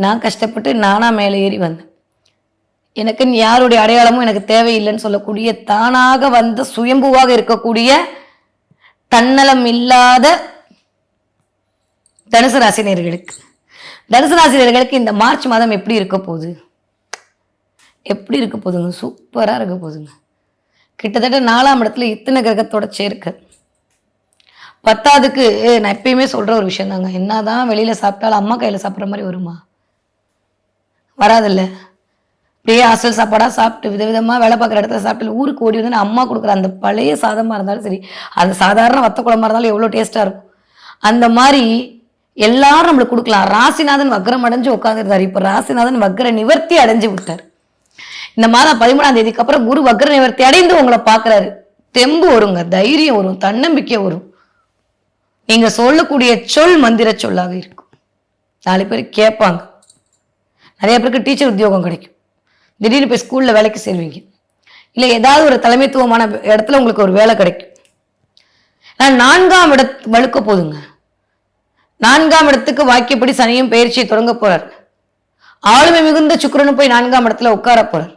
நான் கஷ்டப்பட்டு நானாக மேலே ஏறி வந்தேன். எனக்கு யாருடைய அடையாளமும் எனக்கு தேவையில்லைன்னு சொல்லக்கூடிய தானாக வந்த சுயம்புவாக இருக்கக்கூடிய தன்னலம் இல்லாத தனுசு ராசினியர்களுக்கு இந்த மார்ச் மாதம் எப்படி இருக்க போகுது? எப்படி இருக்க போகுதுங்க? சூப்பராக இருக்க போகுதுங்க. கிட்டத்தட்ட 4ஆம் இடத்துல இத்தனை கிரகத்தோட சேர்க்க. 10ஆவதுக்கு நான் எப்பயுமே சொல்கிற ஒரு விஷயம் தாங்க, என்னதான் வெளியில் சாப்பிட்டாலும் அம்மா கையில் சாப்பிட்ற மாதிரி வருமா? வராதில்ல. அப்படியே ஹாஸ்டல் சாப்பாடாக சாப்பிட்டு விதவிதமாக வேலை பார்க்குற இடத்துல சாப்பிட்டு ஊருக்கு ஓடி வந்து அம்மா கொடுக்குற அந்த பழைய சாதமாக இருந்தாலும் சரி, அந்த சாதாரண வத்த குழம்பா இருந்தாலும் எவ்வளோ டேஸ்ட்டாக இருக்கும். அந்த மாதிரி எல்லாரும் நம்மளுக்கு கொடுக்கலாம். ராசிநாதன் வக்ரம் அடைஞ்சு உட்காந்துருந்தார். இப்போ ராசிநாதன் வக்ர நிவர்த்தி அடைஞ்சு விட்டார். இந்த மாதம் 13ஆம் தேதிக்கு அப்புறம் குரு வக்ர நிவர்த்தி அடைந்து உங்களை பார்க்குறாரு. தெம்பு வருங்க, தைரியம் வரும், தன்னம்பிக்கை வரும். நீங்க சொல்லக்கூடிய சொல் மந்திர சொல்லாக இருக்கும். 4 பேர் கேட்பாங்க. நிறைய பேருக்கு டீச்சர் உத்தியோகம் கிடைக்கும். திடீர்னு போய் ஸ்கூல்ல வேலைக்கு சேருவீங்க. இல்லை ஏதாவது ஒரு தலைமைத்துவமான இடத்துல உங்களுக்கு ஒரு வேலை கிடைக்கும். 4ஆம் வலுக்க போதுங்க. 4ஆம் இடத்துக்கு வாக்கியப்படி சனியும் பயிற்சியை தொடங்க போறார். ஆளுமை மிகுந்த சுக்கிரனும் போய் 4ஆம் இடத்துல உட்கார போறார்.